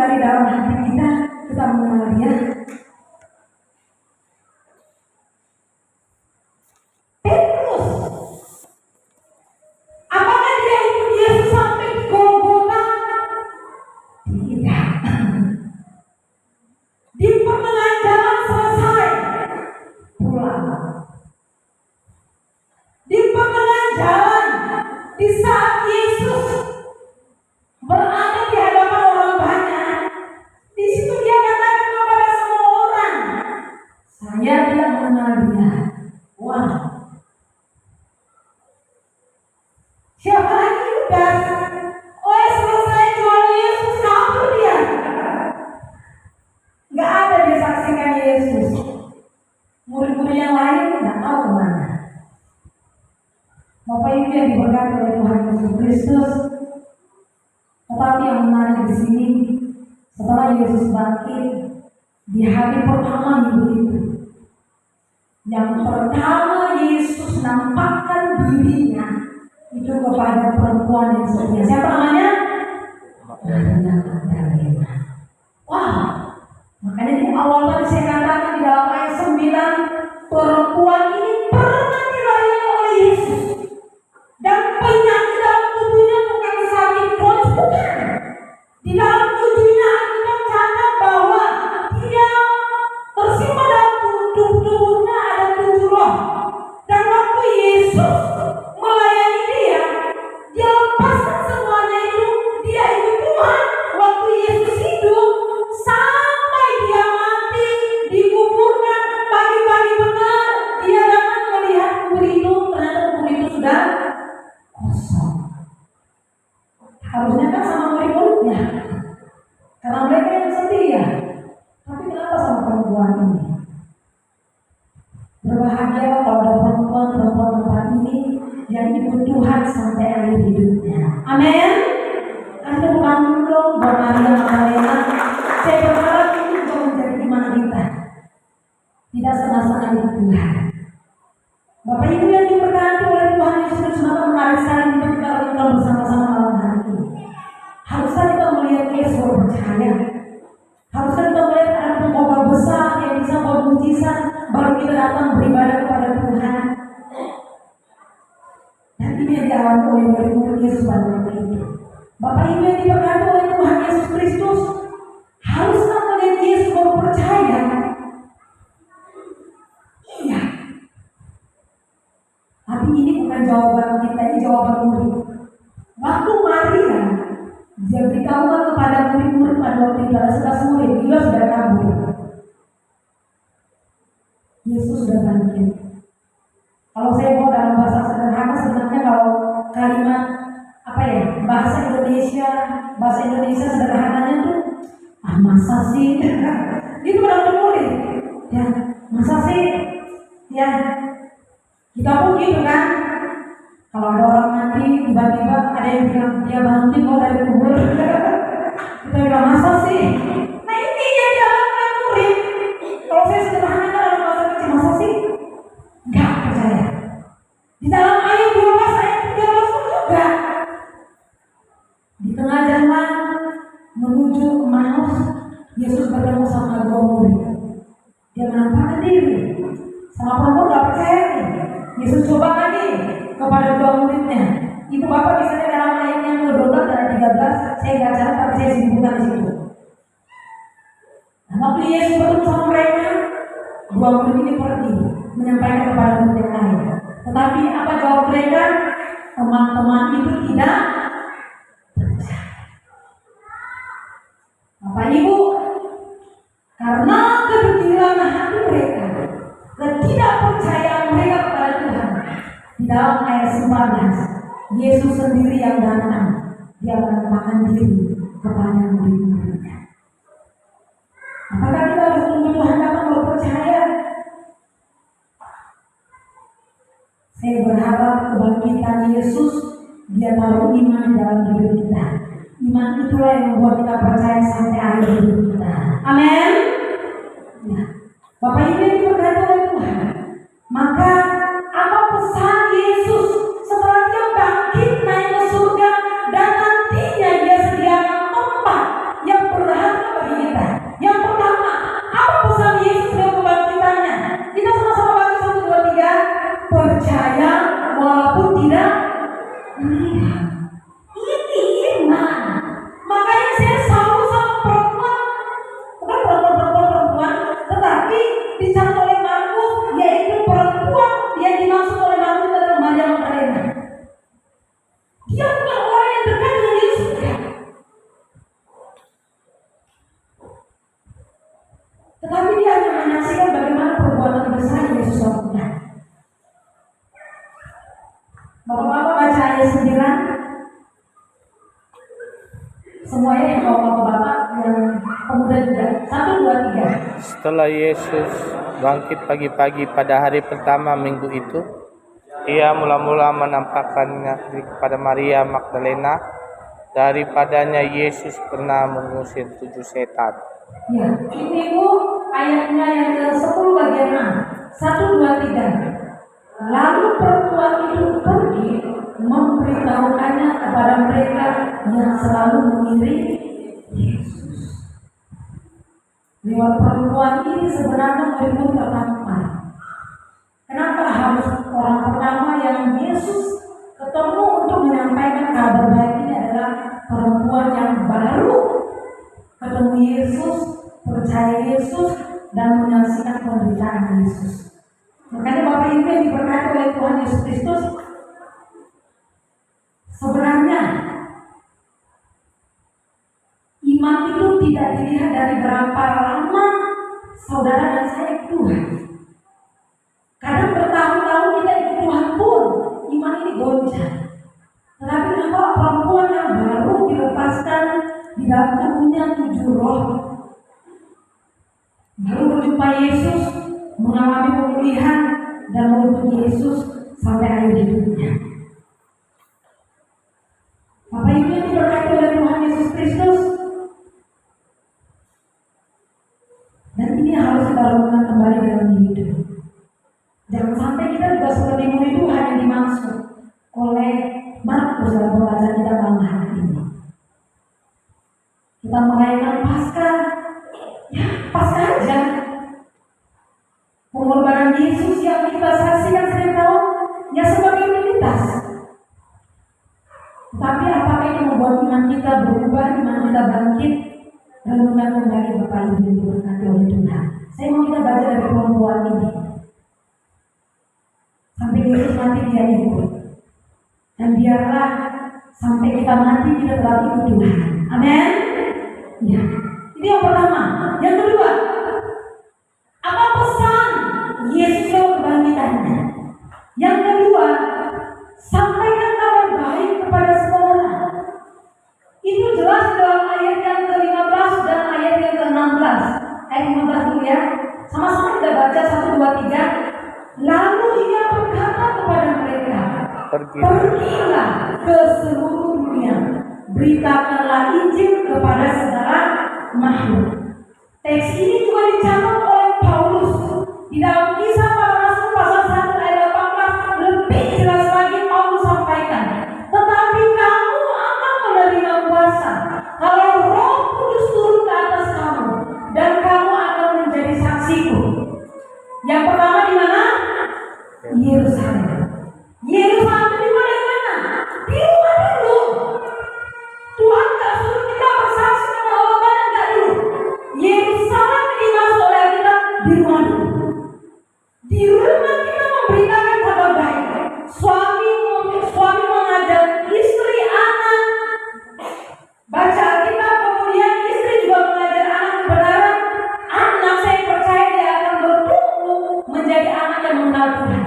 di dalam hati kita mengenal Dia. Petrus, apakah dia ikut Yesus sampai di Golgota? Tidak. Di pertengahan jalan selesai, pulang. Di pertengahan jalan, di saat Yesus berada di hadapan orang banyak, di situ dia katakan kepada semua orang, saya tidak mengenal Dia. Wah, siapa lagi Yudas? Oh, selesai jual Yesus, kabur dia. Gak ada dia saksikan Yesus. Murid-murid yang lain gak tahu kemana. Bapak Ibu yang diberkati oleh Tuhan Yesus Kristus, tetapi yang menarik di sini, setelah Yesus bangkit di hari pertama minggu itu, yang pertama Yesus nampakkan dirinya itu kepada perempuan yang setia. Siapa namanya? Magdalena. Wah, makanya di awal tadi saya katakan di dalam ayat 9, perempuan ini pernah dilayani oleh Yesus. Dan penyakit dalam tubuhnya bukan sakit kronis, bukan. Di dalam tubuhnya Alkitab catat bahwa dia tersimpan dalam tubuhnya ada 7 roh. Dan waktu Yesus melayani dia lepaskan semuanya itu. Dia itu Tuhan. Waktu Yesus hidup sampai dia mati, dikuburkan, pagi-pagi benar dia dapat melihat kubur itu. Ternyata kubur itu sudah kosong. Harusnya kan sama murid-muridnya, karena mereka yang setia. Tapi kenapa sama perempuan ini? Berbahagia kalau ada perempuan tempat ini yang ikut Tuhan sampai akhir hidupnya. Amin. Anda bukan dong buat Maria Magdalena. Saya berharap ini juga menjadi iman kita. Tidak setengah-setengah itu Tuhan. Bapak Ibu yang diberkati oleh Tuhan Yesus, maka menarik sekali untuk kita renungkan bersama-sama malam hari ini. Harusnya kita melihat Yesus percaya. Harusnya kita melihat ada pengubah besar yang bisa membuat mujizat, baru kita datang beribadah kepada Tuhan. Dan ini yang dialami oleh murid-murid Yesus pada waktu itu. Bapak Ibu yang diberkati oleh Tuhan Yesus Kristus, harusnya melihat Yesus baru percaya. Iya. Tapi ini bukan jawaban kita, ini jawaban murid. Waktu Maria dia beritahukan kepada murid-murid pada waktu itu ada 11 murid, dia sudah kabur. Yesus sudah bangkit. Kalau saya mau dalam bahasa sederhana, sebenarnya kalau kalimat bahasa Indonesia sederhananya tuh masa sih itu pada murid ya, masa sih ya, kita pun gitu kan. Kalau ada orang mati tiba-tiba ada yang bilang dia bangkit dari kubur, kita bilang masa sih. Nah ini yang dialami murid. Kalau saya sederhanakan dalam bahasa kecil, masa sih? Enggak percaya. Di dalam ayat 12 ayat 13 juga. Di tengah jalan menuju Emmaus, Yesus bertemu sama 2 murid. Dia menampakkan diri. Sama perempuan enggak percaya nih. Yesus coba lagi kepada 2 muridnya. Itu Bapak bisa lihat dalam ayat yang ke-12 dan 13. Saya enggak catat tapi saya simpulkan di situ. Nah, waktu Yesus bertemu sama mereka, 2 murid ini pergi menyampaikan kepada murid yang lain. Tetapi apa jawab mereka? Teman-teman itu tidak percaya. Bapak Ibu, karena kedegilan hati mereka, ketidakpercayaan mereka kepada Tuhan, di dalam ayat 19, Yesus sendiri yang datang, dia menampakkan diri kepada murid-muridnya. Apakah kita harus tunggu Tuhan datang baru percaya? Saya berharap kebangkitan Yesus dia taruh iman dalam hidup kita. Iman itulah yang membuat kita percaya sampai akhir hidup kita. Amin. Ya. Bapak Ibu yang diberkati oleh Tuhan, maka apa pesan Yesus setelah dia bangkit naik ke surga dan nantinya dia sediakan tempat yang berharga Tetapi dia hanya menyaksikan bagaimana perbuatan besar yang Yesus lakukan. Bapak-bapak baca ayat 9. Semuanya yang bapak-bapak yang pemuda juga. 1, 2, 3. Setelah Yesus bangkit pagi-pagi pada hari pertama minggu itu, ia mula-mula menampakkannya kepada Maria Magdalena. Daripadanya Yesus pernah mengusir 7 setan. Ya, ini Bu ayatnya yang ke-10 bagian 6. 1, 2, 3. Lalu perempuan itu pergi memberitahukannya kepada mereka yang selalu mengiringi Yesus. Lewat perempuan ini sebenarnya murid-murid pertama. Kenapa harus orang pertama yang Yesus ketemu untuk menyampaikan kabar baik ini adalah perempuan yang baru ketemu Yesus, percaya Yesus, dan menyaksikan penderitaan Yesus. Makanya Bapak Ibu yang diberkati oleh Tuhan Yesus Kristus, sebenarnya iman itu tidak dilihat dari berapa lama saudara dan saya ikut Tuhan. Kadang bertahun-tahun kita ikut Tuhan pun iman ini goncang. Tetapi kenapa perempuan yang baru dilepaskan di dalam tubuhnya 7 roh, baru berjumpa Yesus, mengalami pemulihan dan mengikuti Yesus sampai akhir hidupnya. Bapak Ibu yang diberkati oleh Tuhan Yesus Kristus, dan ini harus kita lakukan kembali dalam hidup. Jangan sampai kita juga seperti murid Tuhan yang dimaksud oleh Markus dalam pembacaan kita malam hari ini. Kita merayakan Paskah, ya Paskah aja. Pengorbanan Yesus yang kita saksikan setiap tahun, ya sebagai rutinitas. Tapi apakah itu membuat iman kita berubah, iman kita bangkit? Renungan kembali Bapak Ibu yang diberkati oleh Tuhan. Saya mau kita baca dari perempuan ini. Sampai Yesus mati dia ikut. Dan biarlah sampai kita mati kita tetap ikut Tuhan. Amin. Ya. Ini yang pertama. Yang kedua, apa pesan Yesus lewat kebangkitannya? Yang kedua, sampaikan kabar baik kepada semua orang. Itu jelas dalam ayat yang ke-15 dan ayat yang ke-16. Ayat 15 dulu ya. Sama-sama kita baca 1, 2, 3. Lalu ia berkata kepada mereka, pergilah ke seluruh dunia, beritakanlah Injil kepada segala makhluk. Teks ini juga dicatat oleh Paulus di dalam Kisah Para Rasul pasal 1 ayat 18. Lebih jelas lagi Paulus sampaikan, tetapi kamu akan menerima kuasa kalau Roh Kudus turun ke atas kamu, dan kamu akan menjadi saksiku. Yang pertama di mana? Yerusalem. Yerusalem di mana? Di rumah dulu. Tuhan tak suruh kita bersaksi sama Allah, enggak dulu. Yerusalem dimasuk oleh kita di rumah dulu. Di rumah kita memberitakan kabar baik. Suami mengajar istri, anak baca Alkitab, kemudian istri juga mengajar anak kebenaran. Anak, saya percaya dia akan bertumbuh menjadi anak yang mengenal Tuhan.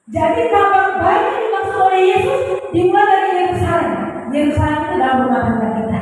Jadi kabar baik yang dimaksud oleh Yesus dimulai dari Yerusalem. Yerusalem itu dalam rumah tangga kita.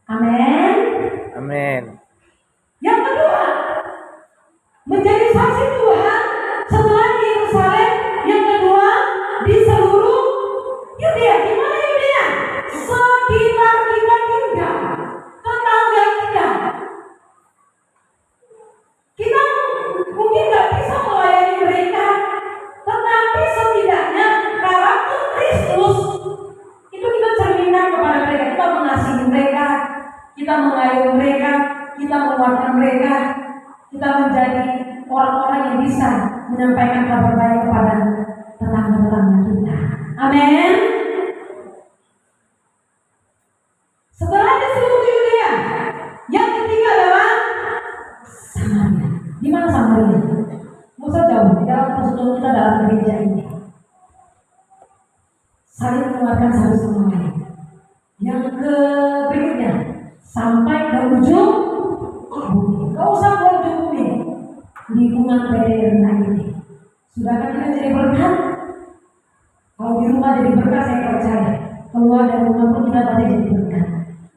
Amin. Amin. Yang kedua, menjadi saksi Tuhan setelah di Yerusalem. Yang kedua, di seluruh Yudea. Di mana Yudea? Sekitar kita tinggal, tetangga kita. Kita mungkin nggak bisa melayani mereka, tetapi setidaknya karakter Kristus itu kita cerminkan kepada mereka. Kita mengasihi mereka, kita mengayomi mereka, kita menguatkan mereka, kita menjadi orang-orang yang bisa menyampaikan kabar baik kepada tetangga-tetangga kita. Amin. Setelah di seluruh Yudea, yang ketiga adalah Samaria. Di mana Samaria? Musa jauh di dalam persekutuan kita dalam gereja ini. Saling menguatkan satu sama lain. Yang berikutnya, sampai ke ujung bumi. Gak usah keluar ujung bumi. Lingkungan PDRNA ini. Sudahkah kita jadi berkat? Kalau di rumah jadi berkat saya percaya. Keluar dari rumah pun kita pasti jadi berkat.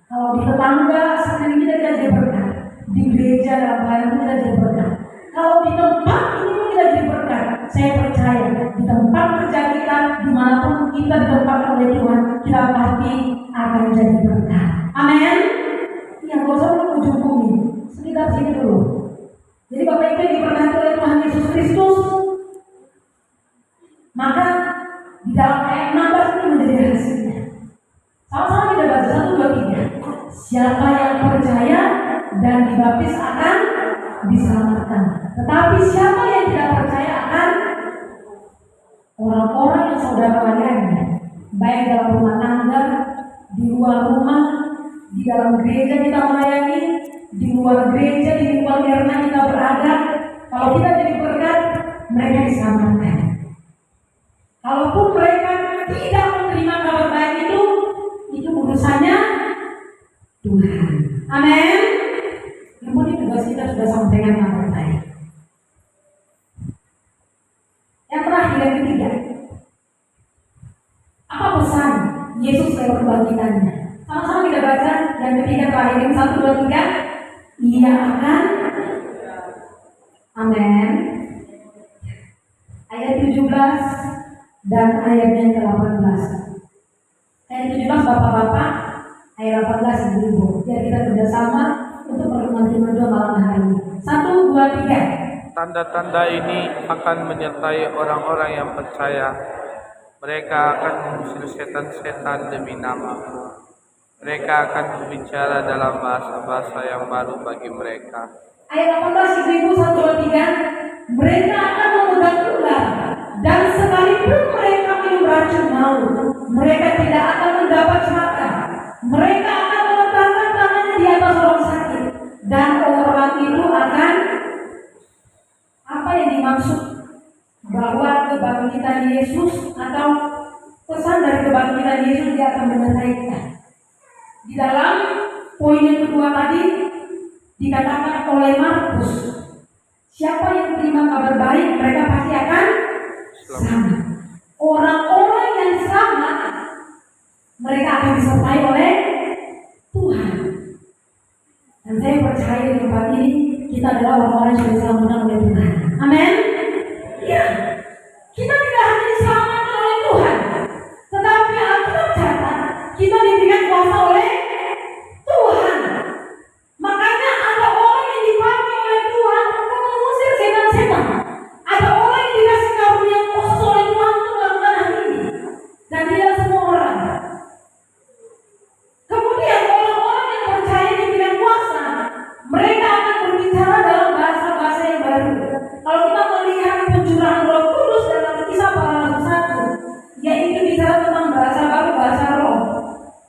Kalau di tetangga sekali kita jadi berkat. Di gereja dalam pelayanan pun kita jadi berkat. Kalau di tempat ini pun kita jadi berkat. Saya percaya di tempat kerja kita, dimanapun kita ditempatkan oleh Tuhan, kita pasti akan jadi berkat. Amin. Yang gak usah ke ujung bumi, sekitar sini dulu. Jadi Bapak Ibu yang diberkati oleh Tuhan Yesus Kristus, maka di dalam ayat 16 itu menjadi hasilnya. Sama-sama kita baca 1, 2, 3. Siapa yang percaya dan dibaptis akan diselamatkan. Tetapi siapa yang tidak percaya akan orang-orang yang saudara layani, baik dalam rumah tangga, di luar rumah, di dalam gereja kita melayani, di luar gereja, di luar karena kita berada. Kalau kita jadi berkat, mereka diselamatkan. Kalaupun mereka tidak menerima kabar baik itu urusannya Tuhan. Amin. Namun ini tugas kita sudah sampaikan kabar baik. Yang terakhir, yang ketiga, apa pesan Yesus lewat kebangkitannya? Sama-sama kita baca yang ketiga terakhir, 1, 2, 3. Ia akan, amin. Ayat 17 dan ayatnya ke-18. Ayat 17 Bapak-bapak, ayat 18 Ibu-ibu. Biar kita kerjasama untuk pertemuan dua malam hari ini. 1, 2, 3. Tanda-tanda ini akan menyertai orang-orang yang percaya. Mereka akan mengusir setan-setan demi nama-Mu. Mereka akan berbicara dalam bahasa-bahasa yang baru bagi mereka. Ayat 18 Ibu-ibu, 1, 2, 3. Mereka akan memegang ular, dan sekalipun mereka minum racun maut, mereka tidak akan mendapat celaka. Mereka akan meletakkan tangannya di atas orang sakit, dan orang itu akan, apa yang dimaksud bahwa kebangkitan Yesus atau pesan dari kebangkitan Yesus dia akan menyertai kita. Di dalam poin yang kedua tadi dikatakan oleh Markus, siapa yang terima kabar baik mereka pasti akan selamat. Orang-orang yang selamat mereka akan disertai oleh Tuhan. Dan saya percaya di tempat ini kita adalah orang-orang yang diselamatkan oleh Tuhan. Amin. Ya, kita tidak hanya diselamatkan oleh Tuhan, tetapi Alkitab catat kita diberikan kuasa oleh Tuhan. Makanya ada orang yang dipakai oleh Tuhan untuk mengusir setan-setan. Ada orang yang dikasih karunia khusus oleh Tuhan untuk melakukan hal ini. Dan tidak semua orang. Kemudian orang-orang yang percaya diberikan kuasa, mereka akan berbicara dalam bahasa-bahasa yang baru. Kalau kita melihat pencurahan Roh Kudus dalam Kisah Para Rasul 1, yaitu bicara tentang bahasa baru, bahasa roh.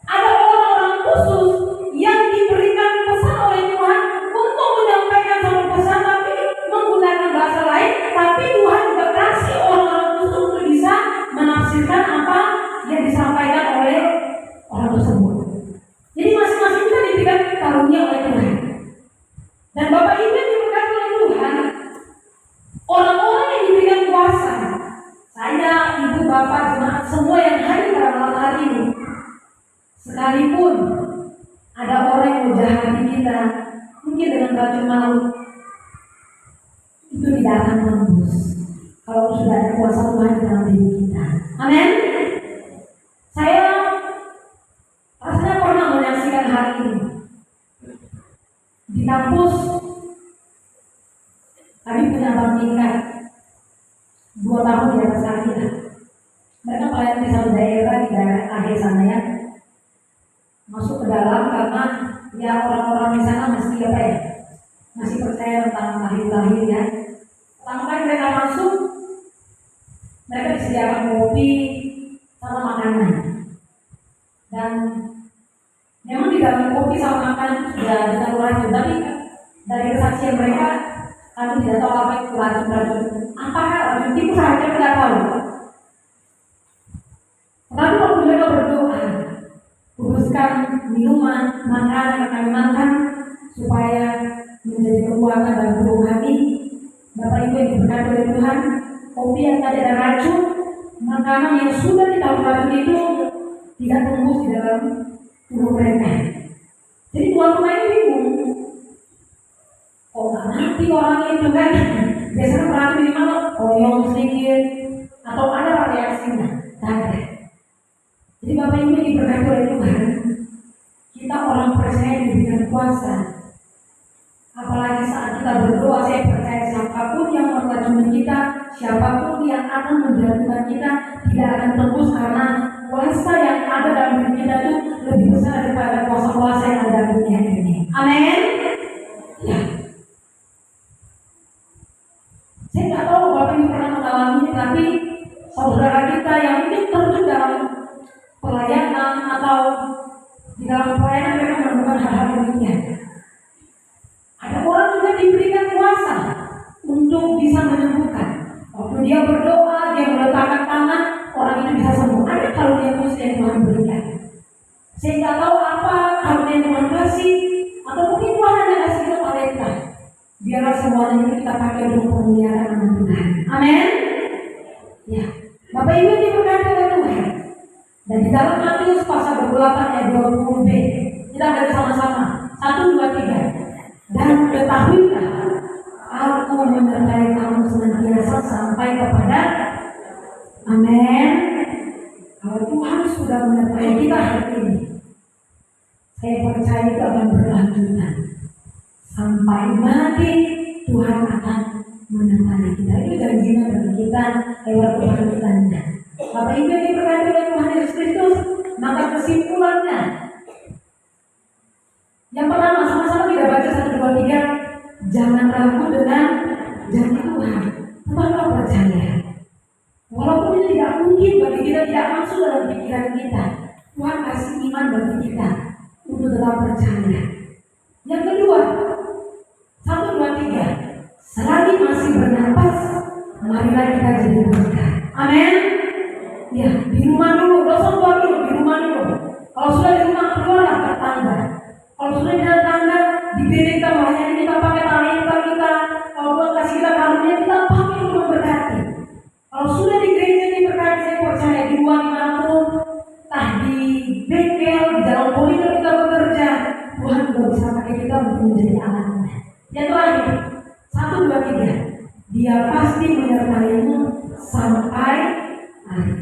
Ada orang-orang khusus yang diberikan pesan oleh Tuhan untuk menyampaikan satu pesan tapi menggunakan bahasa lain, tapi Tuhan juga kasih orang-orang khusus untuk bisa menafsirkan apa yang disampaikan oleh orang tersebut. Jadi masing-masing kita diberikan karunia oleh Tuhan. Dan Bapak Ibu yang diberkati oleh Tuhan, orang-orang yang diberikan kuasa, saya, Ibu, Bapak, jemaat, semua yang hadir pada malam hari ini, sekalipun ada orang yang menjahati kita, mungkin dengan racun maut, itu tidak akan tembus kalau sudah ada kuasa Tuhan di dalam diri kita. Amin. Saya rasanya pernah menyaksikan hal ini di kampus. Kami punya abang tingkat 2 tahun di atas kami lah. Mereka pelayan di satu daerah di daerah akhir sana ya. Masuk ke dalam karena ya orang-orang di sana masih percaya tentang lahir-lahir ya. Pertama kali mereka masuk, mereka disediakan kopi sama makanan. Dan memang di dalam kopi sama makanan sudah ditaruh racun, tapi dari kesaksian mereka kami tidak tahu apa itu racun. Apakah racun tikus saja tidak tahu. Tetapi waktu mereka berdoa, kuduskan minuman, makanan yang kami makan supaya Jadi tuan rumah ini bingung, kok nggak mati orang itu kan? Biasanya orang minimal koyong sedikit atau ada reaksinya, tak ada. Jadi Bapak Ibu diberkati oleh Tuhan, kita orang percaya diberikan kuasa. Apalagi saat kita berdoa, saya percaya siapapun yang meracuni kita, siapapun yang akan menjatuhkan kita, tidak akan tembus karena kuasa yang ada dalam diri kita itu lebih besar daripada kuasa-kuasa yang ada di dunia ini. Amin. Ya. Saya nggak tahu Bapak Ibu pernah mengalami, tapi saudara kita yang mungkin terjun dalam pelayanan atau di dalam pelayanan mereka menemukan hal-hal demikian. Ada orang juga diberikan kuasa untuk bisa menyembuhkan. Waktu dia berdoa, dia meletakkan tangan, orang itu bisa sembuh. Ada karunia khusus yang Tuhan berikan. Saya nggak tahu apa karunia Tuhan kasih, atau mungkin Tuhan hanya kasih kita talenta. Biarlah semuanya itu kita pakai untuk pemuliaan nama Tuhan. Amin. Ya, Bapak Ibu diberkati oleh Tuhan. Dan di dalam Matius pasal 28 ayat 20b, kita baca sama-sama. 1, 2, 3. Dan ketahuilah, aku menyertai kamu senantiasa sampai kepada amin. Kalau Tuhan sudah menyertai kita hari ini, saya percaya itu akan berlanjutan sampai mati. Tuhan akan menyertai kita. Itu janjinya bagi kita lewat Tuhan kita. Bapak Ibu yang diberkati oleh Tuhan Yesus Kristus, maka kesimpulannya yang pertama, sama-sama kita baca 1, 2, 3. Jangan ragu dengan janji Tuhan, tetaplah percaya. Walaupun itu tidak mungkin bagi kita, tidak masuk dalam pikiran kita, Tuhan kasih iman bagi kita untuk tetap percaya. Yang kedua, 1, 2, 3. Selagi masih bernapas, marilah kita jadi berkat. Amin. Ya, di rumah dulu, dosa keluar dulu, di rumah dulu. Kalau sudah di rumah, keluarlah ke tangga. Kalau sudah di dalam tangga, diberi kita melayani, kita pakai talenta kita. Kalau Tuhan kasih kita karunia, kita pakai untuk memberkati. Kalau sudah di gereja diberkati, saya percaya di luar dimanapun, entah di bengkel, di dalam koridor kita bekerja, Tuhan juga bisa pakai kita untuk menjadi alatnya. Yang terakhir, 1, 2, 3. Dia pasti menyertaimu sampai akhir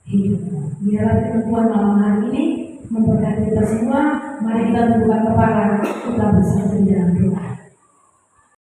hidupmu. Biarlah Tuhan malam hari ini memberkati kita semua. Mari kita tundukkan kepala, kita bersama di dalam doa.